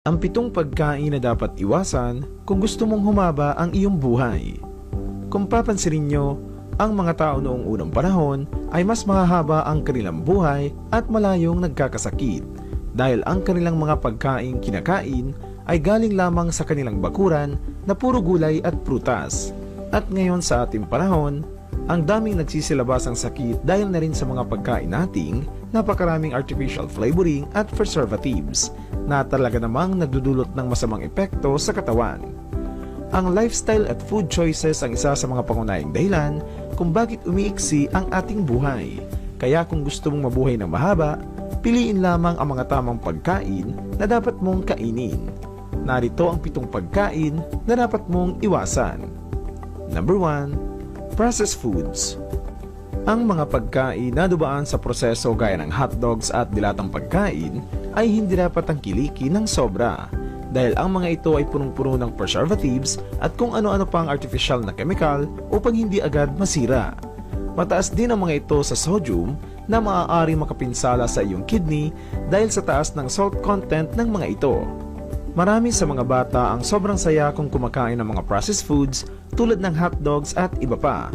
Ang 7 pagkain na dapat iwasan kung gusto mong humaba ang iyong buhay. Kung papansinin nyo, ang mga tao noong unang panahon ay mas mahahaba ang kanilang buhay at malayong nagkakasakit dahil ang kanilang mga pagkain kinakain ay galing lamang sa kanilang bakuran na puro gulay at prutas. At ngayon sa ating panahon, ang daming nagsisilabas ang sakit dahil na rin sa mga pagkain nating napakaraming artificial flavoring at preservatives na talaga namang nagdudulot ng masamang epekto sa katawan. Ang lifestyle at food choices ang isa sa mga pangunahing dahilan kung bakit umiiksi ang ating buhay. Kaya kung gusto mong mabuhay ng mahaba, piliin lamang ang mga tamang pagkain na dapat mong kainin. Narito ang 7 pagkain na dapat mong iwasan. Number 1. Processed foods. Ang mga pagkain na dumaan sa proseso gaya ng hotdogs at dilatang pagkain ay hindi dapat tangkilikin ng sobra dahil ang mga ito ay punong-puno ng preservatives at kung ano-ano pang artificial na chemical upang hindi agad masira. Mataas din ang mga ito sa sodium na maaaring makapinsala sa iyong kidney dahil sa taas ng salt content ng mga ito. Marami sa mga bata ang sobrang saya kung kumakain ng mga processed foods tulad ng hotdogs at iba pa.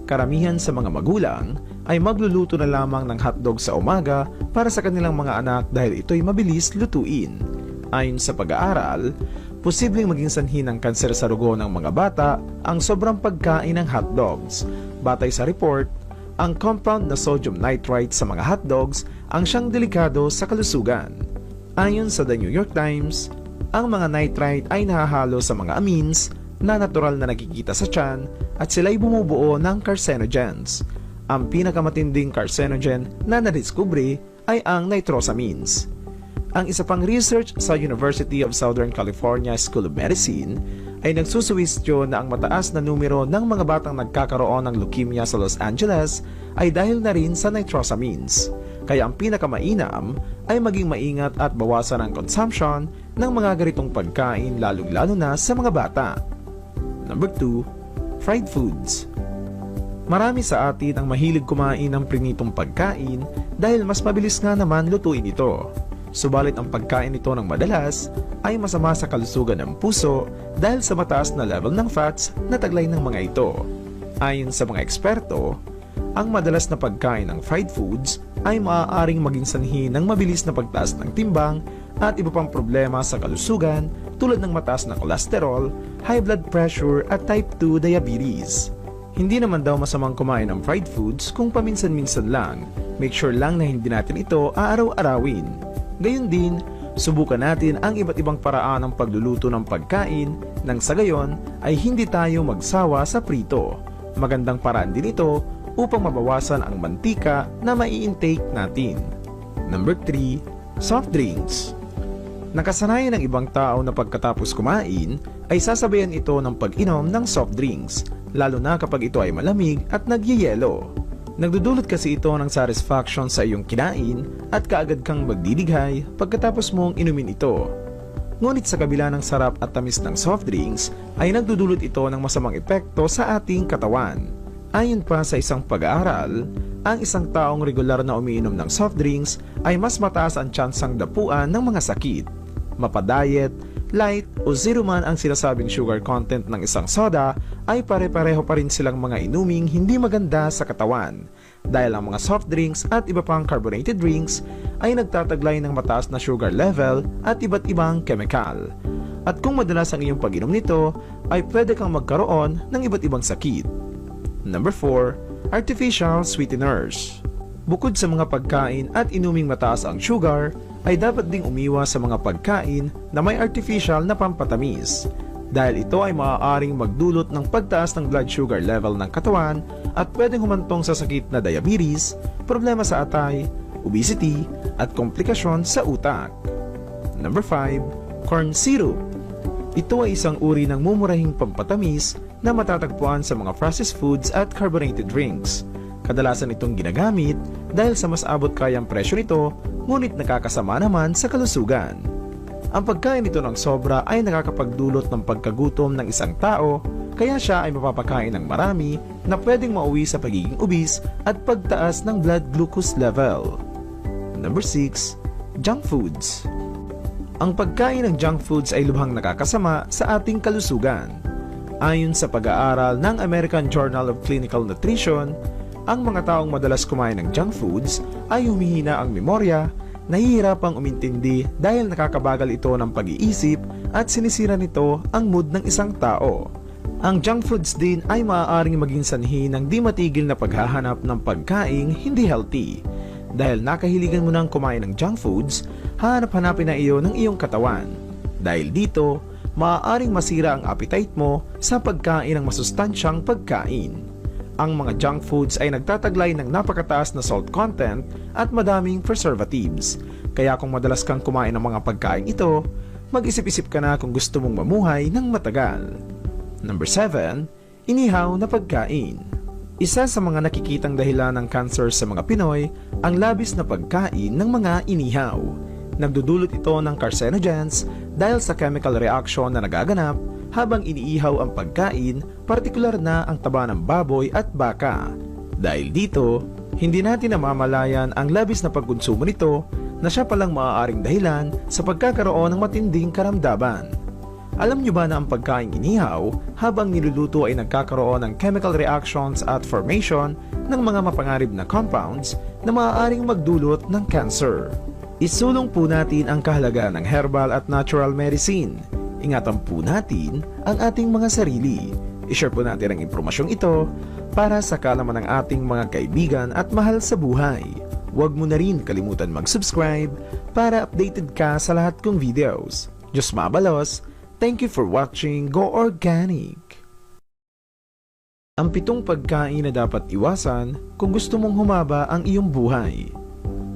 Karamihan sa mga magulang ay magluluto na lamang ng hotdog sa umaga para sa kanilang mga anak dahil ito'y mabilis lutuin. Ayon sa pag-aaral, posibleng maging sanhi ng kanser sa dugo ng mga bata ang sobrang pagkain ng hotdogs. Batay sa report, ang compound na sodium nitrite sa mga hotdogs ang siyang delikado sa kalusugan. Ayon sa The New York Times, ang mga nitrite ay nahahalo sa mga amines na natural na nakikita sa tiyan at sila'y bumubuo ng carcinogens. Ang pinakamatinding carcinogen na nadiskubre ay ang nitrosamines. Ang isa pang research sa University of Southern California School of Medicine ay nagsusuwestyon na ang mataas na numero ng mga batang nagkakaroon ng leukemia sa Los Angeles ay dahil na rin sa nitrosamines. Kaya ang pinakamainam ay maging maingat at bawasan ang consumption ng mga ganitong pagkain lalong-lalo na sa mga bata. Number 2. Fried foods. Marami sa atin ang mahilig kumain ng prinitong pagkain dahil mas mabilis nga naman lutuin ito. Subalit ang pagkain nito ng madalas ay masama sa kalusugan ng puso dahil sa mataas na level ng fats na taglay ng mga ito. Ayon sa mga eksperto, ang madalas na pagkain ng fried foods ay maaaring maging sanhi ng mabilis na pagtaas ng timbang at iba pang problema sa kalusugan tulad ng mataas na cholesterol, high blood pressure at type 2 diabetes. Hindi naman daw masamang kumain ng fried foods kung paminsan-minsan lang. Make sure lang na hindi natin ito aaraw-arawin. Gayun din, subukan natin ang iba't ibang paraan ng pagluluto ng pagkain nang sa gayon ay hindi tayo magsawa sa prito. Magandang paraan din ito upang mabawasan ang mantika na mai-intake natin. Number 3. Soft drinks. Nakasanayan ng ibang tao na pagkatapos kumain ay sasabayan ito ng pag-inom ng soft drinks, lalo na kapag ito ay malamig at nagyayelo. Nagdudulot kasi ito ng satisfaction sa iyong kinain at kaagad kang magdidighay pagkatapos mong inumin ito. Ngunit sa kabila ng sarap at tamis ng soft drinks ay nagdudulot ito ng masamang epekto sa ating katawan. Ayon pa sa isang pag-aaral, ang isang taong regular na umiinom ng soft drinks ay mas mataas ang tsansang dapuan ng mga sakit. Mapa-diet, light o zero man ang sinasabing sugar content ng isang soda ay pare-pareho pa rin silang mga inuming hindi maganda sa katawan dahil ang mga soft drinks at iba pang carbonated drinks ay nagtataglay ng mataas na sugar level at iba't ibang chemical. At kung madalas ang iyong pag-inom nito ay pwede kang magkaroon ng iba't ibang sakit. Number 4. Artificial sweeteners. Bukod sa mga pagkain at inuming mataas ang sugar, ay dapat ding umiwas sa mga pagkain na may artificial na pampatamis dahil ito ay maaaring magdulot ng pagtaas ng blood sugar level ng katawan at pwedeng humantong sa sakit na diabetes, problema sa atay, obesity at komplikasyon sa utak. Number 5. Corn syrup. Ito ay isang uri ng mumurahing pampatamis na matatagpuan sa mga processed foods at carbonated drinks. Kadalasan itong ginagamit dahil sa mas abot kayang presyo nito, ngunit nakakasama naman sa kalusugan. Ang pagkain nito ng sobra ay nakakapagdulot ng pagkagutom ng isang tao, kaya siya ay mapapakain ng marami na pwedeng mauwi sa pagiging obese at pagtaas ng blood glucose level. Number 6. Junk foods. Ang pagkain ng junk foods ay lubhang nakakasama sa ating kalusugan. Ayon sa pag-aaral ng American Journal of Clinical Nutrition, ang mga taong madalas kumain ng junk foods ay humihina ang memorya, nahihirapang umintindi dahil nakakabagal ito ng pag-iisip at sinisira nito ang mood ng isang tao. Ang junk foods din ay maaaring maging sanhi ng di matigil na paghahanap ng pagkaing hindi healthy. Dahil nakahiligan mo nang kumain ng junk foods, hanap-hanapin na iyo ng iyong katawan. Dahil dito, maaaring masira ang appetite mo sa pagkain ng masustansyang pagkain. Ang mga junk foods ay nagtataglay ng napakataas na salt content at madaming preservatives. Kaya kung madalas kang kumain ng mga pagkain ito, mag-isip-isip ka na kung gusto mong mamuhay ng matagal. Number 7. Inihaw na pagkain. Isa sa mga nakikitang dahilan ng cancer sa mga Pinoy ang labis na pagkain ng mga inihaw. Nagdudulot ito ng carcinogens dahil sa chemical reaction na nagaganap habang iniihaw ang pagkain, partikular na ang taba ng baboy at baka. Dahil dito, hindi natin namamalayan ang labis na pagkonsumo nito na siya palang maaaring dahilan sa pagkakaroon ng matinding karamdaman. Alam nyo ba na ang pagkain inihaw habang niluluto ay nagkakaroon ng chemical reactions at formation ng mga mapangarib na compounds na maaaring magdulot ng cancer? Isulong po natin ang kahalagahan ng herbal at natural medicine. Ingatan po natin ang ating mga sarili. I-share po natin ang impormasyong ito para sa kaalaman ng ating mga kaibigan at mahal sa buhay. Huwag mo na rin kalimutan mag-subscribe para updated ka sa lahat kong videos. Diyos mabalos! Thank you for watching Go Organic! Ang 7 pagkain na dapat iwasan kung gusto mong humaba ang iyong buhay.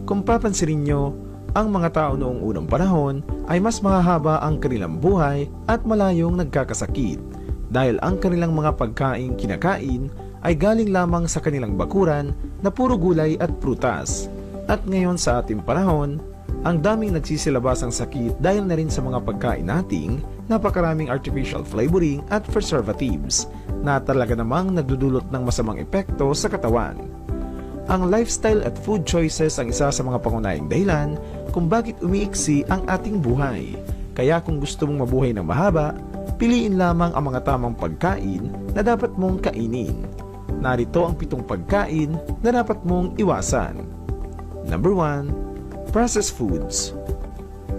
Kung papansinin nyo, ang mga tao noong unang panahon ay mas mahahaba ang kanilang buhay at malayong nagkakasakit dahil ang kanilang mga pagkain kinakain ay galing lamang sa kanilang bakuran na puro gulay at prutas. At ngayon sa ating panahon, ang daming nagsisilabas ang sakit dahil na rin sa mga pagkain nating napakaraming artificial flavoring at preservatives na talaga namang nagdudulot ng masamang epekto sa katawan. Ang lifestyle at food choices ang isa sa mga pangunahing dahilan kung bakit umiiksi ang ating buhay. Kaya kung gusto mong mabuhay ng mahaba, piliin lamang ang mga tamang pagkain na dapat mong kainin. Narito ang 7 pagkain na dapat mong iwasan. Number 1. Processed foods.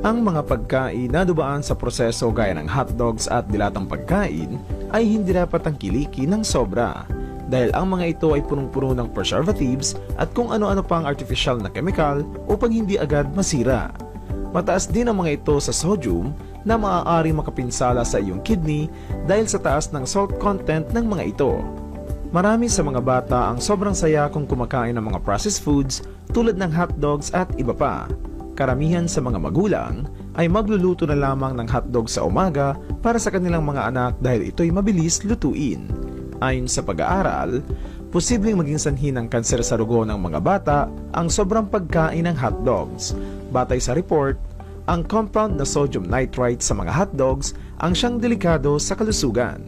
Ang mga pagkain na dumaan sa proseso gaya ng hotdogs at dilatang pagkain ay hindi dapat tangkilikin ng sobra dahil ang mga ito ay punong-puno ng preservatives at kung ano-ano pang artificial na chemical upang hindi agad masira. Mataas din ang mga ito sa sodium na maaaring makapinsala sa iyong kidney dahil sa taas ng salt content ng mga ito. Marami sa mga bata ang sobrang saya kung kumakain ng mga processed foods tulad ng hotdogs at iba pa. Karamihan sa mga magulang ay magluluto na lamang ng hotdog sa umaga para sa kanilang mga anak dahil ito'y mabilis lutuin. Ayon sa pag-aaral, posibleng maging sanhi ng kanser sa dugo ng mga bata ang sobrang pagkain ng hotdogs. Batay sa report, ang compound na sodium nitrite sa mga hotdogs ang siyang delikado sa kalusugan.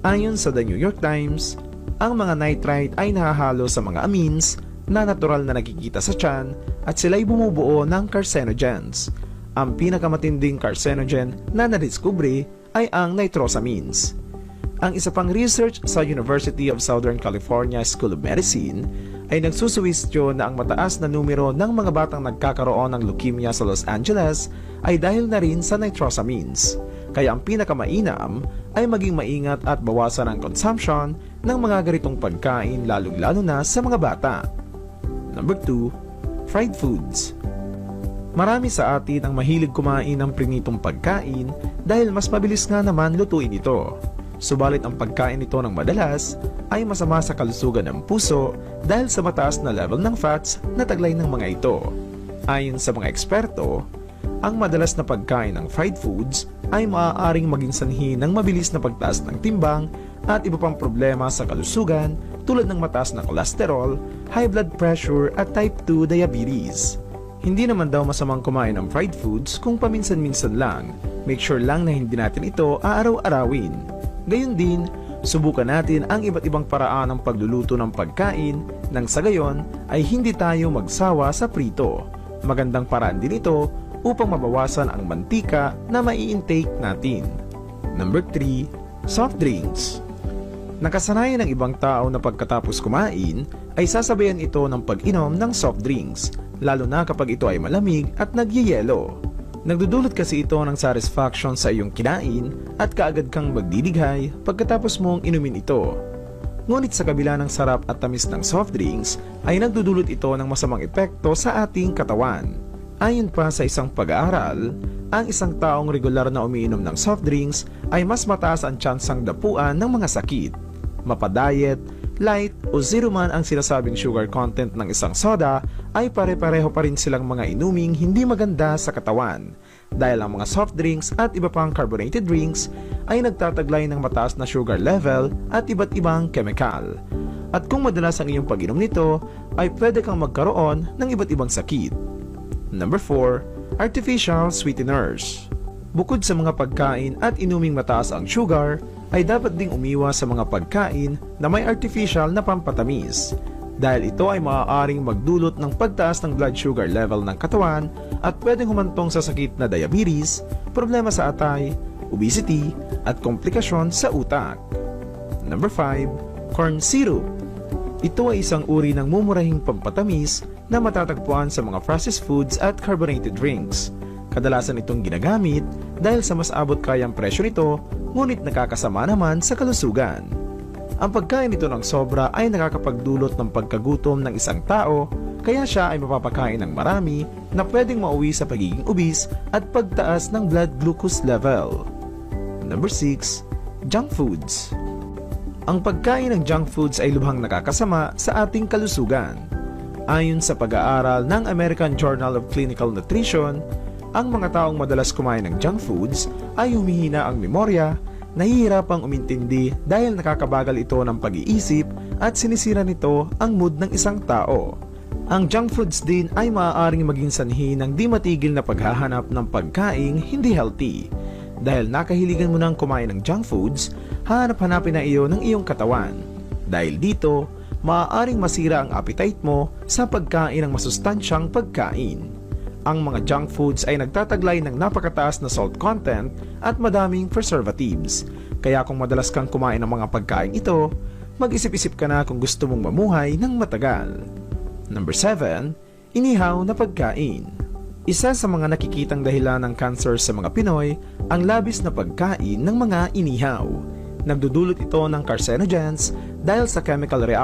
Ayon sa The New York Times, ang mga nitrite ay nahahalo sa mga amines na natural na nakikita sa tiyan at sila'y bumubuo ng carcinogens. Ang pinakamatinding carcinogen na nadiskubre ay ang nitrosamines. Ang isa pang research sa University of Southern California School of Medicine ay nagsusuwestyo na ang mataas na numero ng mga batang nagkakaroon ng leukemia sa Los Angeles ay dahil na rin sa nitrosamines. Kaya ang pinakamainam ay maging maingat at bawasan ang consumption ng mga ganitong pagkain lalong-lalo na sa mga bata. Number 2. Fried foods. Marami sa atin ang mahilig kumain ng prinitong pagkain dahil mas mabilis nga naman lutuin ito. Subalit ang pagkain nito ng madalas ay masama sa kalusugan ng puso dahil sa mataas na level ng fats na taglay ng mga ito. Ayon sa mga eksperto, ang madalas na pagkain ng fried foods ay maaaring maging sanhi ng mabilis na pagtaas ng timbang at iba pang problema sa kalusugan tulad ng mataas na cholesterol, high blood pressure at type 2 diabetes. Hindi naman daw masamang kumain ng fried foods kung paminsan-minsan lang. Make sure lang na hindi natin ito aaraw-arawin. Gayun din, subukan natin ang iba't ibang paraan ng pagluluto ng pagkain nang sa gayon ay hindi tayo magsawa sa prito. Magandang paraan din ito upang mabawasan ang mantika na mai-intake natin. Number 3. Soft drinks. Nakasanayan ng ibang tao na pagkatapos kumain ay sasabayan ito ng pag-inom ng soft drinks, lalo na kapag ito ay malamig at nagyayelo. Nagdudulot kasi ito ng satisfaction sa iyong kinain at kaagad kang magdidighay pagkatapos mong inumin ito. Ngunit sa kabila ng sarap at tamis ng soft drinks ay nagdudulot ito ng masamang epekto sa ating katawan. Ayon pa sa isang pag-aaral, ang isang taong regular na umiinom ng soft drinks ay mas mataas ang tsansang dapuan ng mga sakit. Mapa-diet, light o zero man ang sinasabing sugar content ng isang soda ay pare-pareho pa rin silang mga inuming hindi maganda sa katawan dahil ang mga soft drinks at iba pang carbonated drinks ay nagtataglay ng mataas na sugar level at iba't ibang chemical. At kung madalas ang iyong pag-inom nito ay pwede kang magkaroon ng iba't ibang sakit. Number 4. Artificial sweeteners. Bukod sa mga pagkain at inuming mataas ang sugar, ay dapat ding umiwas sa mga pagkain na may artificial na pampatamis dahil ito ay maaaring magdulot ng pagtaas ng blood sugar level ng katawan at pwedeng humantong sa sakit na diabetes, problema sa atay, obesity at komplikasyon sa utak. Number 5. Corn syrup. Ito ay isang uri ng mumurahing pampatamis na matatagpuan sa mga processed foods at carbonated drinks. Kadalasan itong ginagamit dahil sa mas abot kayang presyo nito, ngunit nakakasama naman sa kalusugan. Ang pagkain nito ng sobra ay nakakapagdulot ng pagkagutom ng isang tao, kaya siya ay mapapakain ng marami na pwedeng mauwi sa pagiging obese at pagtaas ng blood glucose level. Number 6. Junk foods. Ang pagkain ng junk foods ay lubhang nakakasama sa ating kalusugan. Ayon sa pag-aaral ng American Journal of Clinical Nutrition, ang mga taong madalas kumain ng junk foods ay humihina ang memorya, nahihirapang umintindi dahil nakakabagal ito ng pag-iisip at sinisira nito ang mood ng isang tao. Ang junk foods din ay maaaring maging sanhi ng di matigil na paghahanap ng pagkaing hindi healthy. Dahil nakahiligan mo nang kumain ng junk foods, hanap-hanapin na iyo ng iyong katawan. Dahil dito, maaaring masira ang appetite mo sa pagkain ng masustansyang pagkain. Ang mga junk foods ay nagtataglay ng napakataas na salt content at madaming preservatives. Kaya kung madalas kang kumain ng mga pagkain ito, mag-isip-isip ka na kung gusto mong mamuhay ng matagal. Number 7. Inihaw na pagkain. Isa sa mga nakikitang dahilan ng cancer sa mga Pinoy ang labis na pagkain ng mga inihaw. Nagdudulot ito ng carcinogens dahil sa chemical reaction